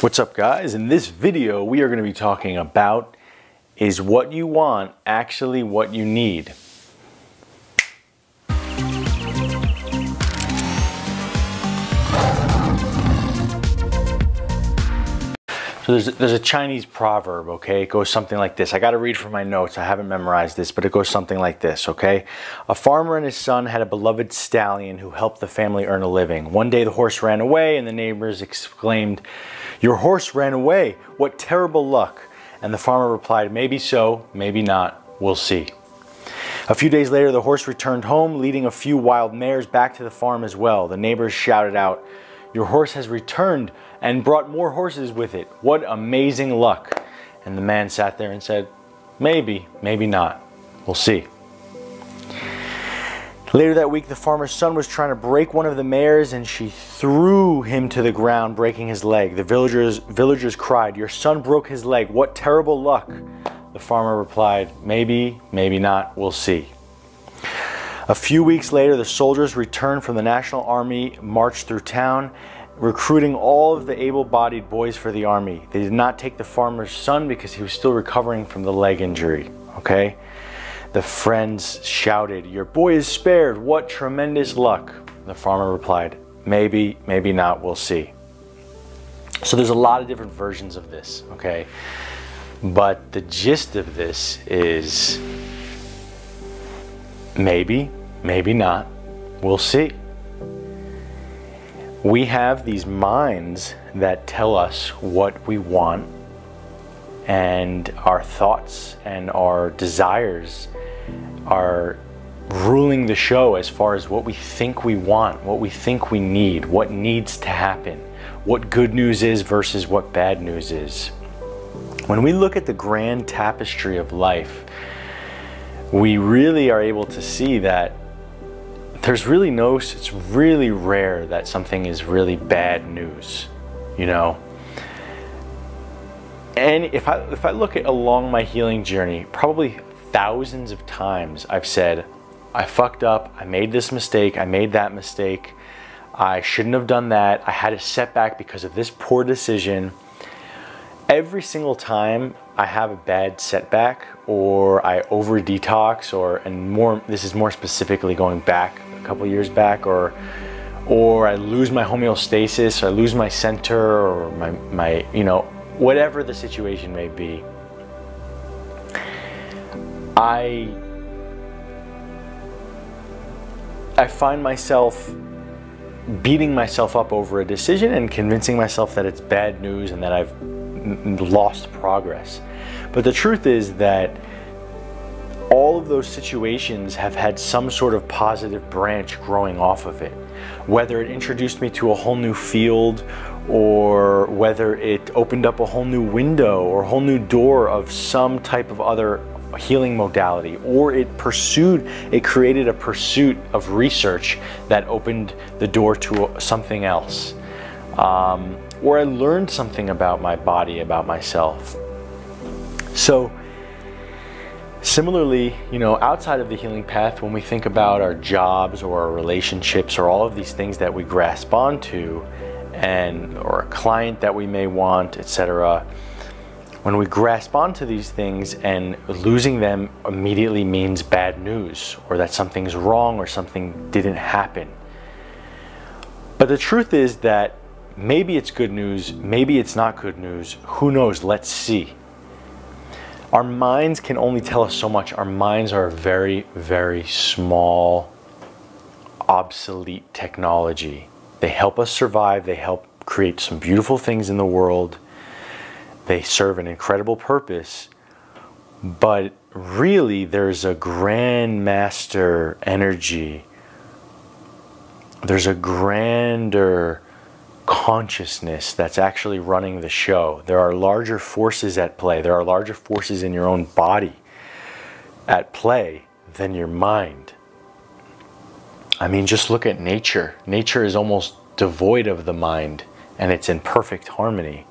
What's up, guys? In this video we are going to be talking about, is what you want actually what you need? So there's a Chinese proverb, okay? It goes something like this. I got to read from my notes. I haven't memorized this, but it goes something like this, okay? A farmer and his son had a beloved stallion who helped the family earn a living. One day the horse ran away and the neighbors exclaimed, "Your horse ran away. What terrible luck." And the farmer replied, "Maybe so, maybe not. We'll see." A few days later, the horse returned home, leading a few wild mares back to the farm as well. The neighbors shouted out, "Your horse has returned and brought more horses with it. What amazing luck." And the man sat there and said, "Maybe, maybe not. We'll see." Later that week, the farmer's son was trying to break one of the mares and she threw him to the ground, breaking his leg. The villagers cried, "Your son broke his leg. What terrible luck." The farmer replied, "Maybe, maybe not. We'll see." A few weeks later, the soldiers returned from the National Army, marched through town, recruiting all of the able-bodied boys for the army. They did not take the farmer's son because he was still recovering from the leg injury, okay? The friends shouted, "Your boy is spared. What tremendous luck." The farmer replied, "Maybe, maybe not. We'll see." So there's a lot of different versions of this, okay? But the gist of this is maybe, maybe not. We'll see. We have these minds that tell us what we want, and our thoughts and our desires are ruling the show as far as what we think we want, what we think we need, what needs to happen, what good news is versus what bad news is. When we look at the grand tapestry of life, we really are able to see that there's really it's really rare that something is really bad news, you know? And if I look at along my healing journey, probably thousands of times I've said, I fucked up, I made this mistake, I made that mistake, I shouldn't have done that, I had a setback because of this poor decision. Every single time I have a bad setback, or I over detox, this is more specifically going back a couple years back, or I lose my homeostasis, or I lose my center, or my you know, whatever the situation may be, I find myself beating myself up over a decision and convincing myself that it's bad news and that I've lost progress. But the truth is that all of those situations have had some sort of positive branch growing off of it. Whether it introduced me to a whole new field, or whether it opened up a whole new window or a whole new door of some type of other healing modality, or it created a pursuit of research that opened the door to something else. Or I learned something about my body, about myself. So similarly, you know, outside of the healing path, when we think about our jobs or our relationships or all of these things that we grasp onto, or a client that we may want, etc., when we grasp onto these things and losing them immediately means bad news, or that something's wrong or something didn't happen. But the truth is that maybe it's good news, maybe it's not good news, who knows, let's see. Our minds can only tell us so much. Our minds are a very, very small, obsolete technology. They help us survive, they help create some beautiful things in the world, they serve an incredible purpose, but really there's a grand master energy, there's a grander consciousness that's actually running the show. There are larger forces at play. There are larger forces in your own body at play than your mind. I mean, just look at nature. Nature is almost devoid of the mind, and it's in perfect harmony.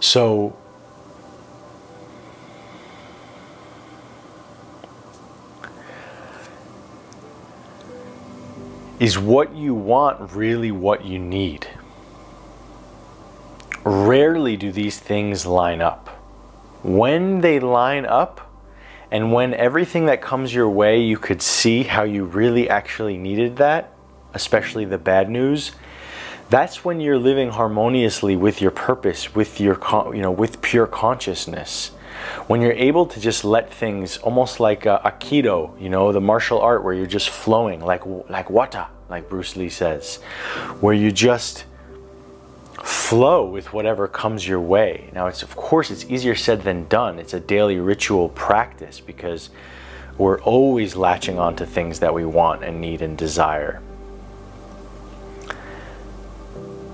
So is what you want really what you need? Rarely do these things line up. When they line up, and when everything that comes your way, you could see how you really actually needed that, especially the bad news, that's when you're living harmoniously with your purpose, with your, with pure consciousness. When you're able to just let things, almost like Aikido, the martial art where you're just flowing, like wata, like Bruce Lee says, where you just flow with whatever comes your way. Now, of course, it's easier said than done. It's a daily ritual practice because we're always latching on to things that we want and need and desire.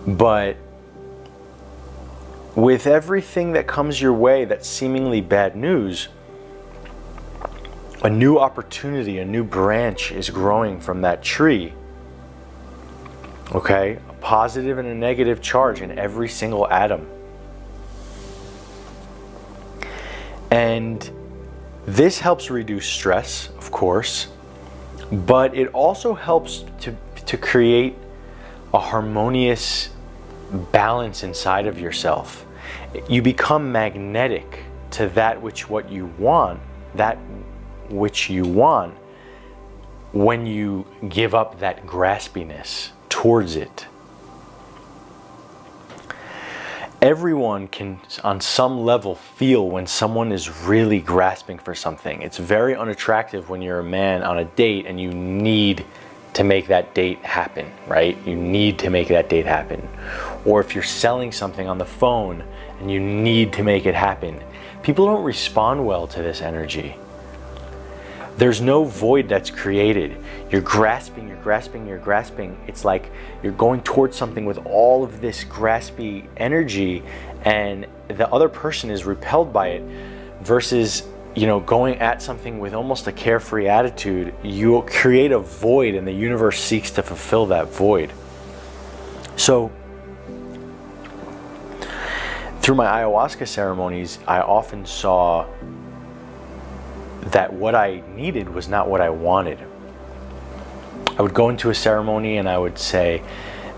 But with everything that comes your way that's seemingly bad news, a new opportunity, a new branch is growing from that tree. Okay? A positive and a negative charge in every single atom. And this helps reduce stress, of course, but it also helps to create a harmonious balance inside of yourself. You become magnetic to that which you want when you give up that graspiness towards it. Everyone can, on some level, feel when someone is really grasping for something. It's very unattractive when you're a man on a date and you need to make that date happen, right? You need to make that date happen. Or if you're selling something on the phone and you need to make it happen. People don't respond well to this energy. There's no void that's created. You're grasping, you're grasping, you're grasping. It's like you're going towards something with all of this graspy energy and the other person is repelled by it versus going at something with almost a carefree attitude. You create a void and the universe seeks to fulfill that void. So through my ayahuasca ceremonies, I often saw that what I needed was not what I wanted. I would go into a ceremony and I would say,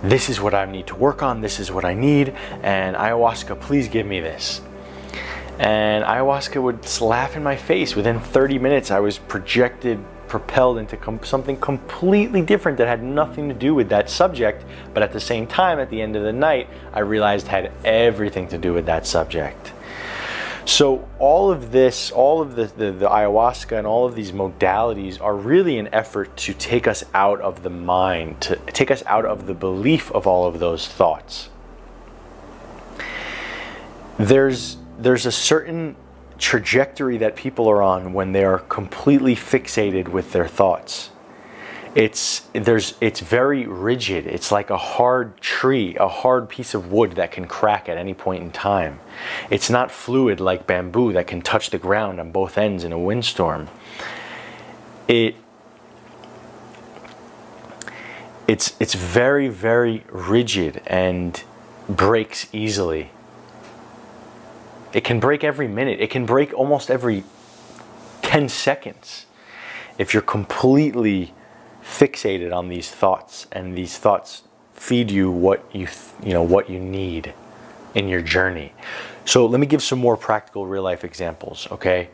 this is what I need to work on, this is what I need, and ayahuasca, please give me this. And ayahuasca would laugh in my face. Within 30 minutes, I was propelled into something completely different that had nothing to do with that subject, but at the same time, at the end of the night, I realized had everything to do with that subject. So all of this, all of the ayahuasca and all of these modalities are really an effort to take us out of the mind, to take us out of the belief of all of those thoughts. There's a certain trajectory that people are on when they are completely fixated with their thoughts. It's very rigid. It's like a hard tree, a hard piece of wood that can crack at any point in time. It's not fluid like bamboo that can touch the ground on both ends in a windstorm. It's very, very rigid and breaks easily. It can break every minute. It can break almost every 10 seconds if you're completely fixated on these thoughts, and these thoughts feed you what you need in your journey. So let me give some more practical real life examples, okay?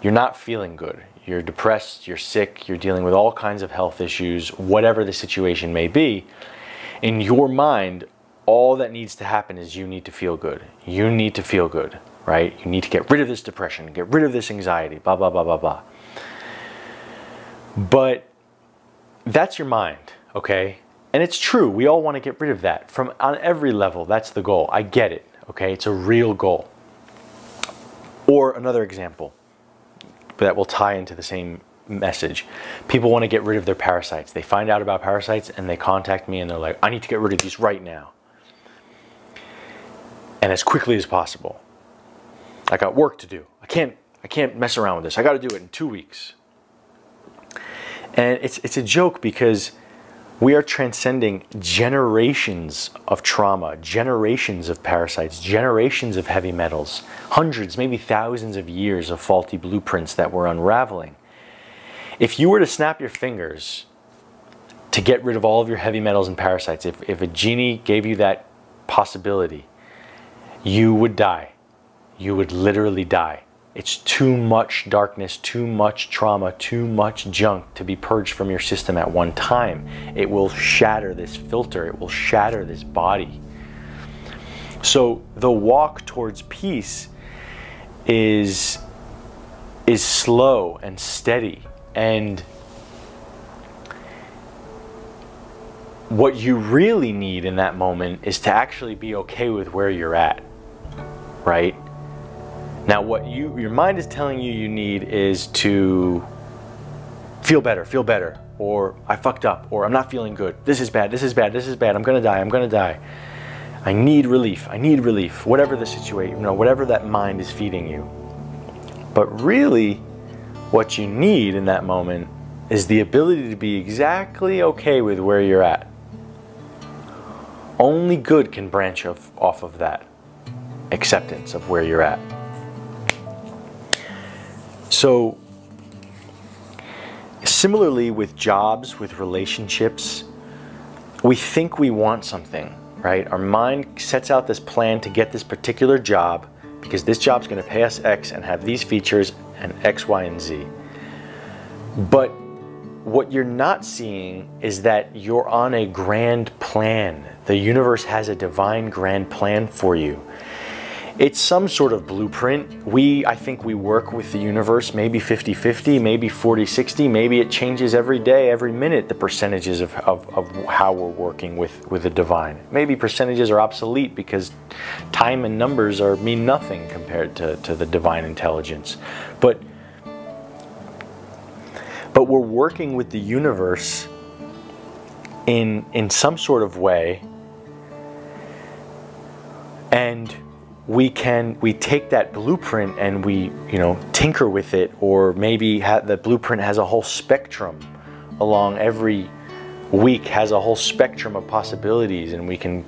You're not feeling good. You're depressed, you're sick, you're dealing with all kinds of health issues, whatever the situation may be. In your mind, all that needs to happen is you need to feel good. You need to feel good, right? You need to get rid of this depression, get rid of this anxiety, blah, blah, blah, blah, blah. But that's your mind, okay? And it's true, we all want to get rid of that. On every level, that's the goal. I get it, okay? It's a real goal. Or another example that will tie into the same message. People want to get rid of their parasites. They find out about parasites and they contact me and they're like, I need to get rid of these right now. And as quickly as possible. I got work to do. I can't mess around with this. I got to do it in 2 weeks. And it's a joke because we are transcending generations of trauma, generations of parasites, generations of heavy metals, hundreds, maybe thousands of years of faulty blueprints that we're unraveling. If you were to snap your fingers to get rid of all of your heavy metals and parasites. If a genie gave you that possibility, you would die. You would literally die. It's too much darkness, too much trauma, too much junk to be purged from your system at one time. It will shatter this filter. It will shatter this body. So the walk towards peace is slow and steady. And what you really need in that moment is to actually be okay with where you're at, right? Now, what your mind is telling you you need is to feel better, or I fucked up, or I'm not feeling good. This is bad, this is bad, this is bad. I'm gonna die. I need relief, whatever the situation, whatever that mind is feeding you. But really, what you need in that moment is the ability to be exactly okay with where you're at. Only good can branch off of that acceptance of where you're at. So, similarly with jobs, with relationships, we think we want something, right? Our mind sets out this plan to get this particular job because this job's going to pay us X and have these features and X, Y, and Z. But what you're not seeing is that you're on a grand plan. The universe has a divine grand plan for you. It's some sort of blueprint. I think we work with the universe maybe 50-50, maybe 40-60, maybe it changes every day, every minute, the percentages of how we're working with the divine. Maybe percentages are obsolete because time and numbers mean nothing compared to the divine intelligence. But we're working with the universe in some sort of way, and we take that blueprint and we tinker with it, or maybe the blueprint has a whole spectrum along every week, has a whole spectrum of possibilities, and we can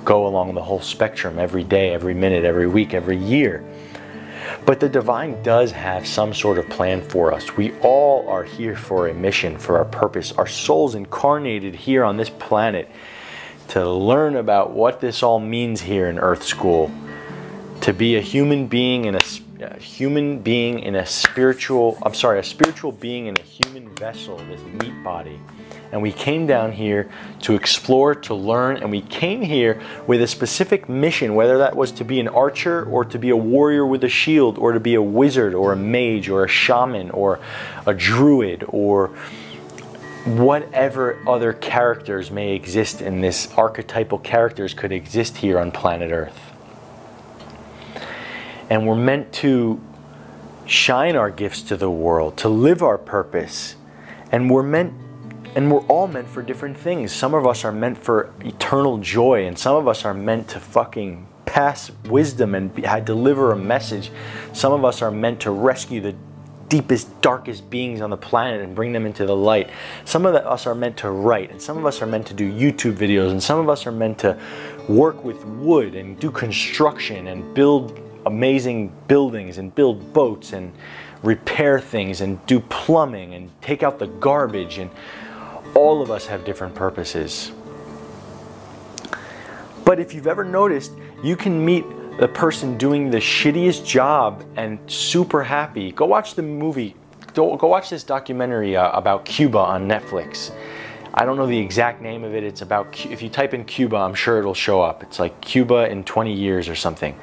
go along the whole spectrum every day, every minute, every week, every year. But the divine does have some sort of plan for us. We all are here for a mission, for a purpose. Our souls incarnated here on this planet to learn about what this all means here in Earth School. To be a human being in a spiritual being in a human vessel, this meat body. And we came down here to explore, to learn, and we came here with a specific mission, whether that was to be an archer, or to be a warrior with a shield, or to be a wizard, or a mage, or a shaman, or a druid, or whatever other characters may exist in this, archetypal characters could exist here on planet Earth. And we're meant to shine our gifts to the world, to live our purpose. And we're all meant for different things. Some of us are meant for eternal joy, and some of us are meant to fucking pass wisdom and deliver a message. Some of us are meant to rescue the deepest, darkest beings on the planet and bring them into the light. Some of us are meant to write, and some of us are meant to do YouTube videos, and some of us are meant to work with wood and do construction and build amazing buildings and build boats and repair things and do plumbing and take out the garbage. And all of us have different purposes. But if you've ever noticed, you can meet the person doing the shittiest job and super happy. Go watch the movie, go watch this documentary about Cuba on Netflix. I don't know the exact name of it. It's about, if you type in Cuba, I'm sure it'll show up. It's like Cuba in 20 years or something.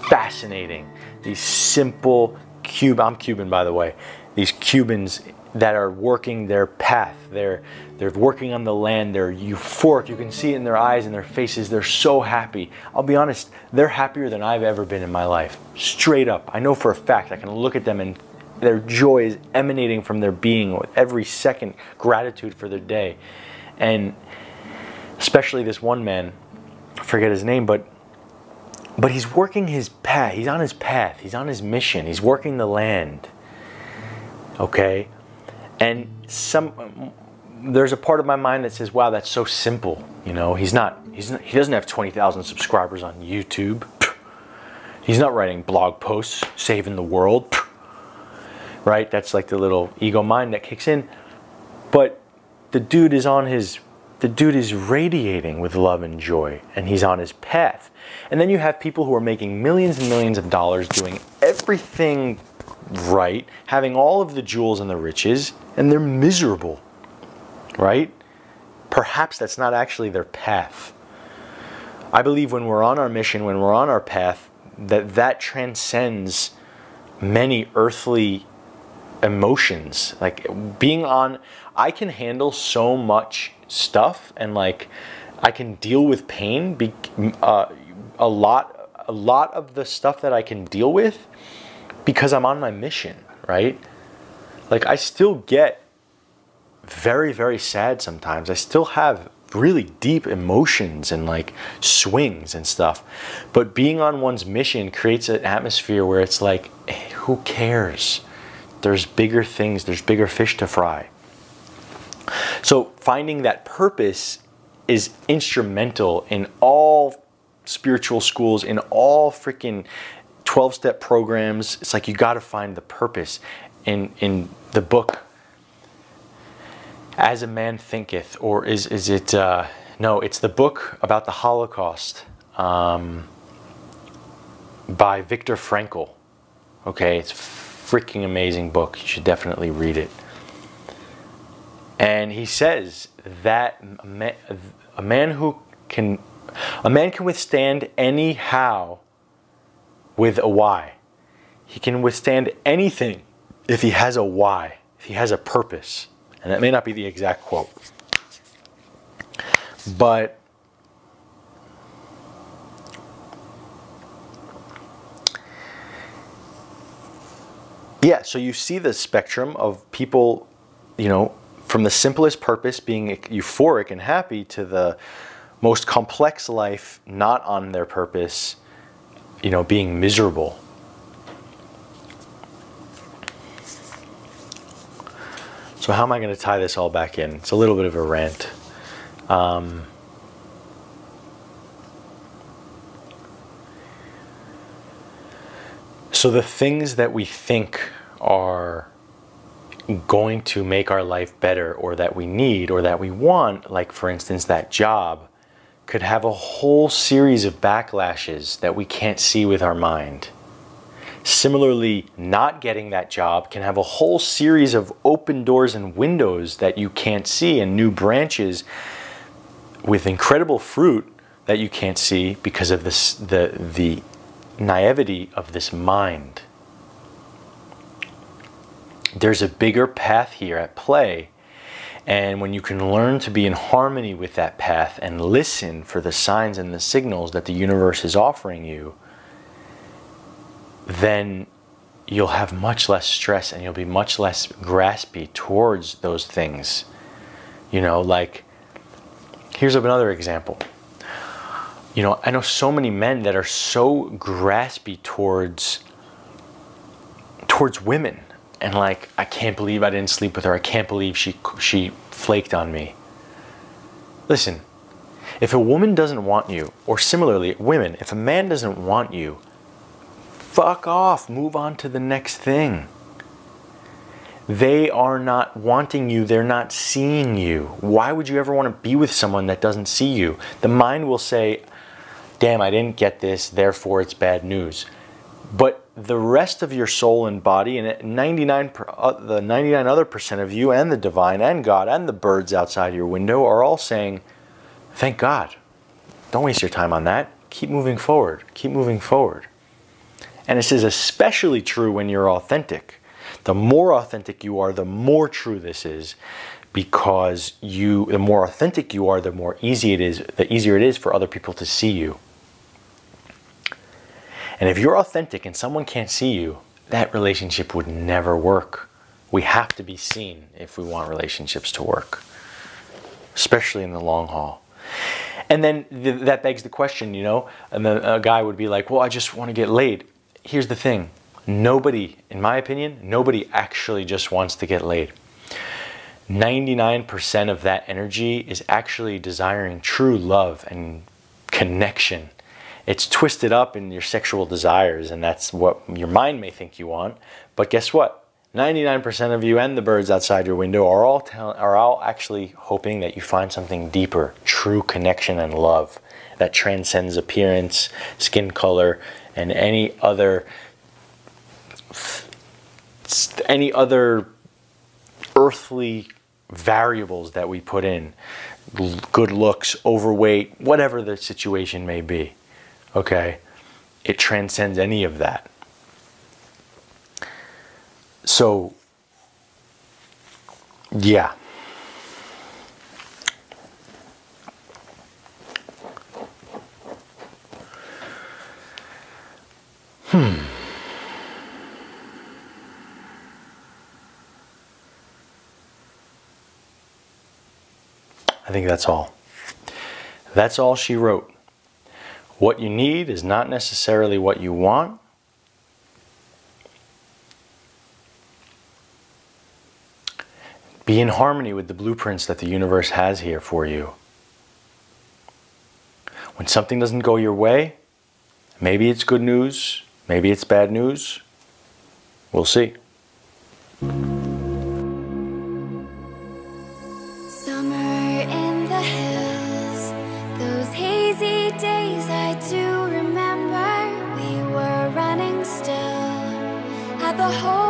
Fascinating. These simple I'm Cuban, by the way. These Cubans that are working their path. They're working on the land. They're euphoric. You can see it in their eyes and their faces. They're so happy. I'll be honest, they're happier than I've ever been in my life. Straight up. I know for a fact. I can look at them and their joy is emanating from their being with every second, gratitude for their day. And especially this one man, I forget his name, but he's working his path. He's on his path. He's on his mission. He's working the land. Okay? And there's a part of my mind that says, wow, that's so simple. He doesn't have 20,000 subscribers on YouTube. He's not writing blog posts, saving the world. Right? That's like the little ego mind that kicks in. But the dude is radiating with love and joy, and he's on his path. And then you have people who are making millions and millions of dollars, doing everything right, having all of the jewels and the riches, and they're miserable, right? Perhaps that's not actually their path. I believe when we're on our mission, when we're on our path, that transcends many earthly emotions. Like being on, I can handle so much stuff, and like I can deal with pain. A lot of the stuff that I can deal with because I'm on my mission, right? Like I still get very, very sad sometimes. I still have really deep emotions and like swings and stuff. But being on one's mission creates an atmosphere where it's like, hey, who cares? There's bigger things, there's bigger fish to fry. So finding that purpose is instrumental in all spiritual schools, in all freaking 12-step programs. It's like you got to find the purpose. In the book As a Man Thinketh, or is it no, it's the book about the Holocaust by Viktor Frankl. Okay, it's a freaking amazing book. You should definitely read it. And he says that a man can withstand any how with a why. He can withstand anything if he has a why, if he has a purpose. And that may not be the exact quote. But yeah, so you see the spectrum of people, you know, from the simplest purpose, being euphoric and happy, to the most complex life, not on their purpose, you know, being miserable. So how am I going to tie this all back in? It's a little bit of a rant. So the things that we think are going to make our life better, or that we need, or that we want, like for instance that job, could have a whole series of backlashes that we can't see with our mind. Similarly, not getting that job can have a whole series of open doors and windows that you can't see, and new branches with incredible fruit that you can't see because of this, the naivety of this mind. There's a bigger path here at play, and when you can learn to be in harmony with that path and listen for the signs and the signals that the universe is offering you, then you'll have much less stress and you'll be much less graspy towards those things. You know, like, here's another example. You know, I know so many men that are so graspy towards women. And like, I can't believe I didn't sleep with her. I can't believe she flaked on me. Listen, if a woman doesn't want you, or similarly, women, if a man doesn't want you, fuck off, move on to the next thing. They are not wanting you, they're not seeing you. Why would you ever want to be with someone that doesn't see you? The mind will say, damn, I didn't get this, therefore it's bad news. But the rest of your soul and body, and the 99 other percent of you, and the divine, and God, and the birds outside your window are all saying, thank God. Don't waste your time on that. Keep moving forward. Keep moving forward. And this is especially true when you're authentic. The more authentic you are, the more true this is, because the more authentic you are, the easier it is for other people to see you. And if you're authentic and someone can't see you, that relationship would never work. We have to be seen if we want relationships to work, especially in the long haul. And then that begs the question, you know, and then a guy would be like, well, I just want to get laid. Here's the thing. Nobody, in my opinion, nobody actually just wants to get laid. 99% of that energy is actually desiring true love and connection. It's twisted up in your sexual desires, and that's what your mind may think you want. But guess what? 99% of you and the birds outside your window are all actually hoping that you find something deeper, true connection and love that transcends appearance, skin color, and any other earthly variables that we put in. Good looks, overweight, whatever the situation may be. Okay? It transcends any of that. So, yeah. I think that's all. That's all she wrote. What you need is not necessarily what you want. Be in harmony with the blueprints that the universe has here for you. When something doesn't go your way, maybe it's good news, maybe it's bad news. We'll see. Summer in the hills, those hazy days I do remember. We were running still, had the whole